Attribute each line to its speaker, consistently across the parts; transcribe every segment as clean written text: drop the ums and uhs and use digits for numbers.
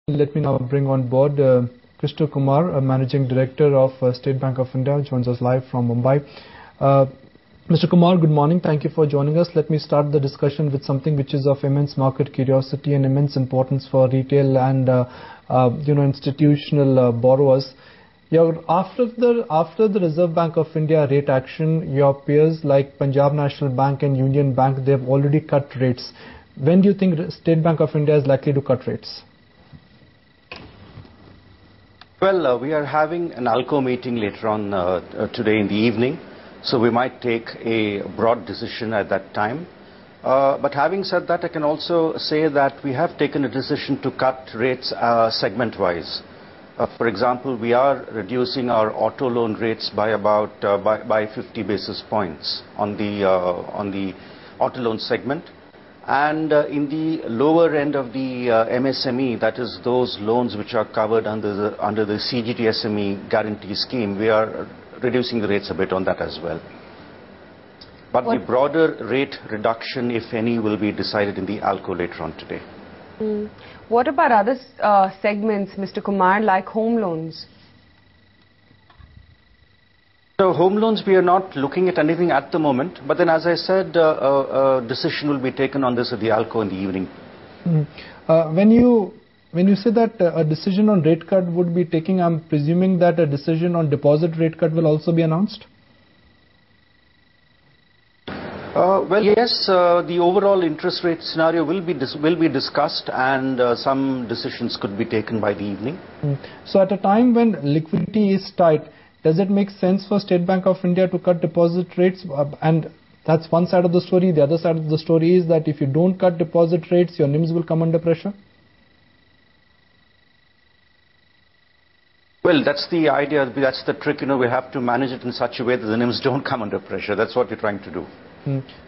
Speaker 1: Let me now bring on board Krishna Kumar, Managing Director of State Bank of India, joins us live from Mumbai. Mr. Kumar, good morning. Thank you for joining us. Let me start the discussion with something which is of immense market curiosity and immense importance for retail and institutional borrowers. After the Reserve Bank of India rate action, your peers like Punjab National Bank and Union Bank, they have already cut rates. When do you think State Bank of India is likely to cut rates?
Speaker 2: Well, we are having an ALCO meeting later on today in the evening, so we might take a broad decision at that time. But having said that, I can also say that we have taken a decision to cut rates segment-wise. For example, we are reducing our auto loan rates by about by 50 basis points on the auto loan segment. And in the lower end of the MSME, that is those loans which are covered under the CGT SME guarantee scheme, we are reducing the rates a bit on that as well. But the broader rate reduction, if any, will be decided in the ALCO later on today.
Speaker 3: What about other segments, Mr. Kumar, like home loans?
Speaker 2: So home loans, we are not looking at anything at the moment. But then, as I said, a decision will be taken on this at the ALCO in the evening.
Speaker 1: When you say that a decision on rate cut would be taken, I'm presuming that a decision on deposit rate cut will also be announced?
Speaker 2: Well, yes, the overall interest rate scenario will be discussed, and some decisions could be taken by the evening.
Speaker 1: So at a time when liquidity is tight, does it make sense for State Bank of India to cut deposit rates? And that's one side of the story. The other side of the story is that if you don't cut deposit rates, your NIMs will come under pressure?
Speaker 2: Well, that's the idea. That's the trick. We have to manage it in such a way that the NIMs don't come under pressure. That's what we're trying to do.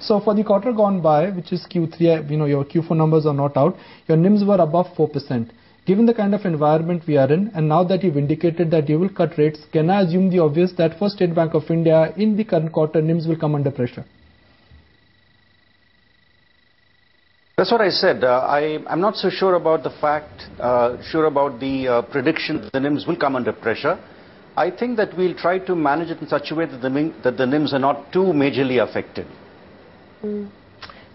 Speaker 1: So for the quarter gone by, which is Q3, your Q4 numbers are not out, your NIMs were above 4%. Given the kind of environment we are in, and now that you've indicated that you will cut rates, can I assume the obvious that for State Bank of India, in the current quarter, NIMs will come under pressure?
Speaker 2: That's what I said. I'm not so sure about the prediction that the NIMs will come under pressure. I think that we'll try to manage it in such a way that the NIMs are not too majorly affected.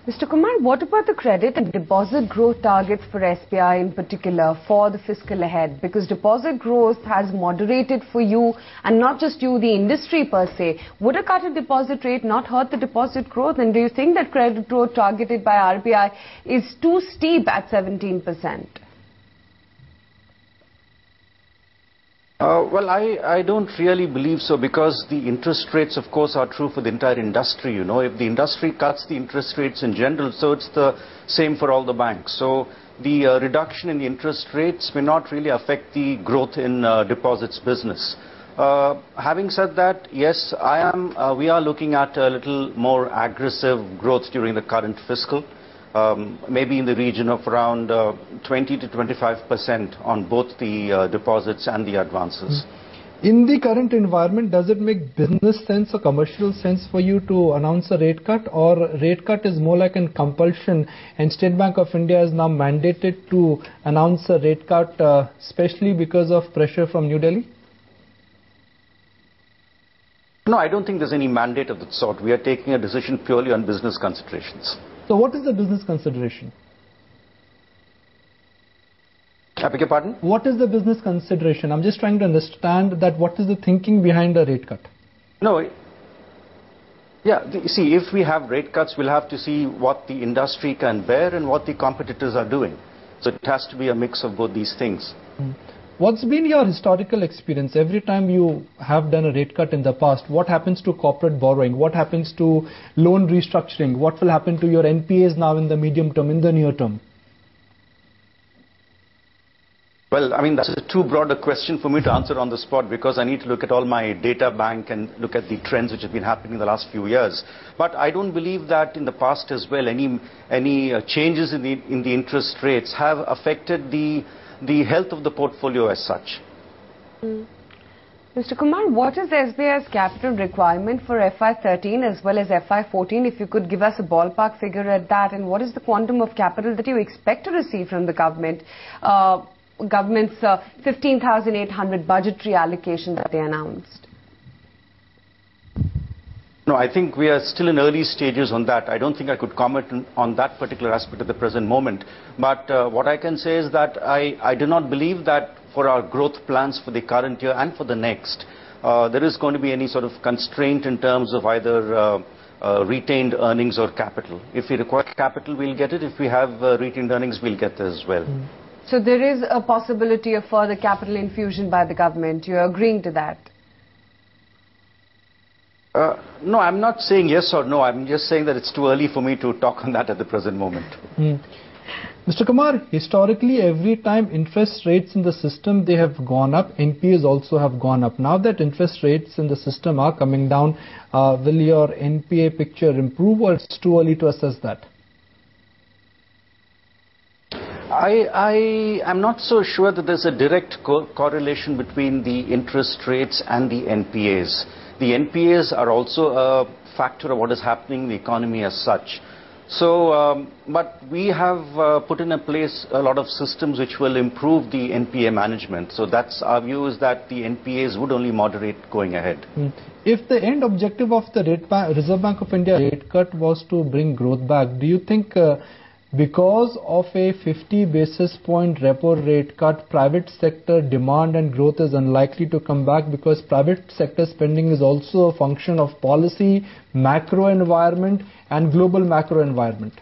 Speaker 3: Mr. Kumar, what about the credit and deposit growth targets for SBI in particular for the fiscal ahead? Because deposit growth has moderated for you, and not just you, the industry per se. Would a cut in deposit rate not hurt the deposit growth? And do you think that credit growth targeted by RBI is too steep at 17%?
Speaker 2: Well, I don't really believe so, because the interest rates, of course, are true for the entire industry. If the industry cuts the interest rates in general, so it's the same for all the banks. So the reduction in the interest rates may not really affect the growth in deposits business. Having said that, yes, we are looking at a little more aggressive growth during the current fiscal. Maybe in the region of around 20 to 25% on both the deposits and the advances.
Speaker 1: In the current environment, does it make business sense or commercial sense for you to announce a rate cut, or rate cut is more like a compulsion and State Bank of India is now mandated to announce a rate cut, especially because of pressure from New Delhi?
Speaker 2: No, I don't think there's any mandate of that sort. We are taking a decision purely on business considerations.
Speaker 1: So what is the business consideration?
Speaker 2: I beg your pardon?
Speaker 1: What is the business consideration? I'm just trying to understand that what is the thinking behind a rate cut?
Speaker 2: No. Yeah, see, if we have rate cuts, we'll have to see what the industry can bear and what the competitors are doing. So it has to be a mix of both these things.
Speaker 1: What's been your historical experience? Every time you have done a rate cut in the past, what happens to corporate borrowing? What happens to loan restructuring? What will happen to your NPAs now in the medium term, in the near term?
Speaker 2: Well, I mean, that's too broad a question for me to answer on the spot, because I need to look at all my data bank and look at the trends which have been happening in the last few years. But I don't believe that in the past as well, any changes in the interest rates have affected the health of the portfolio as such.
Speaker 3: Mr. Kumar, what is SBI's capital requirement for FY13 as well as FY14? If you could give us a ballpark figure at that, and what is the quantum of capital that you expect to receive from the government government's 15,800 budgetary allocation that they announced?
Speaker 2: No, I think we are still in early stages on that. I don't think I could comment on that particular aspect at the present moment. But what I can say is that I do not believe that for our growth plans for the current year and for the next, there is going to be any sort of constraint in terms of either retained earnings or capital. If we require capital, we'll get it. If we have retained earnings, we'll get that as well.
Speaker 3: So there is a possibility of further capital infusion by the government. You're agreeing to that?
Speaker 2: No, I'm not saying yes or no. I'm just saying that it's too early for me to talk on that at the present moment.
Speaker 1: Mr. Kumar, historically, every time interest rates in the system, they have gone up, NPAs also have gone up. Now that interest rates in the system are coming down, will your NPA picture improve, or it's too early to assess that?
Speaker 2: I am not so sure that there's a direct correlation between the interest rates and the NPAs. The NPAs are also a factor of what is happening in the economy as such. So, but we have put in place a lot of systems which will improve the NPA management. So that's our view, is that the NPAs would only moderate going ahead.
Speaker 1: If the end objective of the Reserve Bank of India rate cut was to bring growth back, do you think because of a 50 basis point repo rate cut, private sector demand and growth is unlikely to come back, because private sector spending is also a function of policy, macro environment and global macro environment?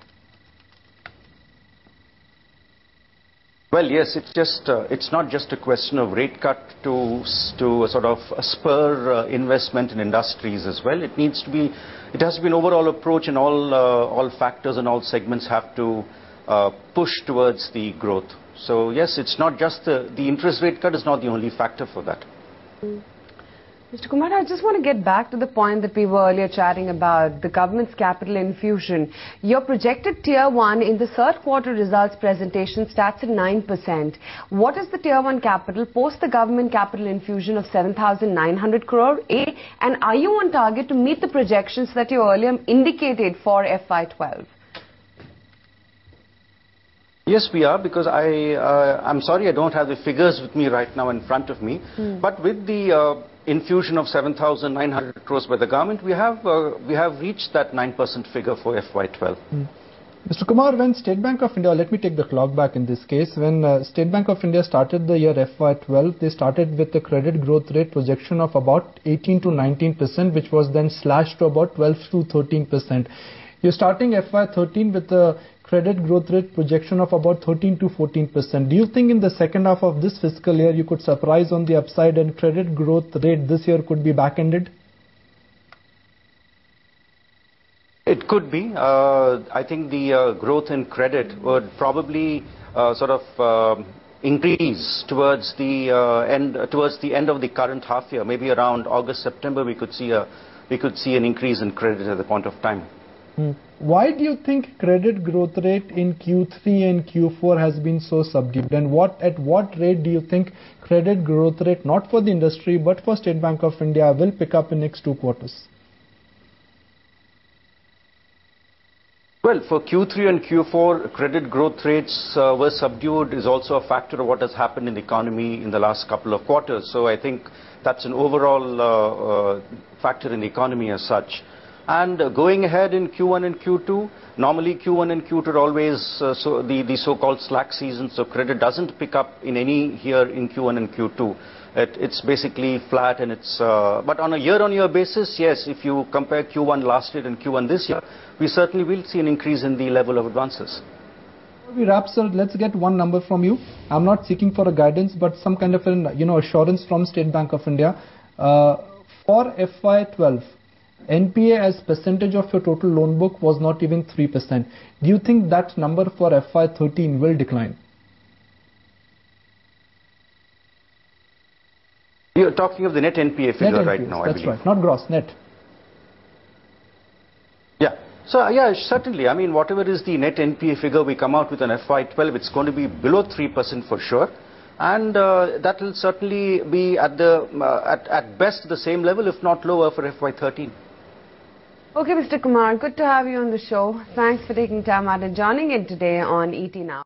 Speaker 2: Well, yes, it's not just a question of rate cut to sort of spur investment in industries as well. It has to be an overall approach, and all factors and all segments have to push towards the growth. So yes, it's not just the interest rate cut is not the only factor for that.
Speaker 3: Mr. Kumar, I just want to get back to the point that we were earlier chatting about, the government's capital infusion. Your projected Tier 1 in the third quarter results presentation stats at 9%. What is the Tier 1 capital post the government capital infusion of 7,900 crore? A, and are you on target to meet the projections that you earlier indicated for FY12?
Speaker 2: Yes, we are, because I'm sorry I don't have the figures with me right now in front of me. But with the infusion of 7,900 crores by the government, we have reached that 9% figure for FY12.
Speaker 1: Mr. Kumar, when State Bank of India, let me take the clock back in this case, when State Bank of India started the year FY12, they started with a credit growth rate projection of about 18 to 19%, which was then slashed to about 12 to 13%. You're starting FY13 with a credit growth rate projection of about 13 to 14%. Do you think in the second half of this fiscal year you could surprise on the upside and credit growth rate this year could be back-ended?
Speaker 2: It could be. I think the growth in credit would probably sort of increase towards the end of the current half year. Maybe around August, September, we could see an increase in credit at the point of time.
Speaker 1: Why do you think credit growth rate in Q3 and Q4 has been so subdued? And at what rate do you think credit growth rate, not for the industry but for State Bank of India, will pick up in next 2 quarters?
Speaker 2: Well, for Q3 and Q4, credit growth rates were subdued is also a factor of what has happened in the economy in the last couple of quarters. So I think that's an overall factor in the economy as such. And going ahead in Q1 and Q2, normally Q1 and Q2 are always the so-called slack season, so credit doesn't pick up in any year in Q1 and Q2. It's basically flat, and but on a year-on-year basis, yes, if you compare Q1 last year and Q1 this year, we certainly will see an increase in the level of advances.
Speaker 1: Before we wrap, sir, let's get one number from you. I'm not seeking for a guidance, but some kind of an assurance from State Bank of India. For FY12, NPA as percentage of your total loan book was not even 3%. Do you think that number for FY13 will decline?
Speaker 2: You're talking of the net NPA figure
Speaker 1: net
Speaker 2: right
Speaker 1: NPAs,
Speaker 2: now, I believe.
Speaker 1: That's right, not gross, net.
Speaker 2: Yeah. So, yeah, certainly. I mean, whatever is the net NPA figure we come out with on FY12, it's going to be below 3% for sure. And that will certainly be at best the same level, if not lower, for FY13.
Speaker 3: Okay, Mr. Kumar, good to have you on the show. Thanks for taking time out and joining in today on ET Now.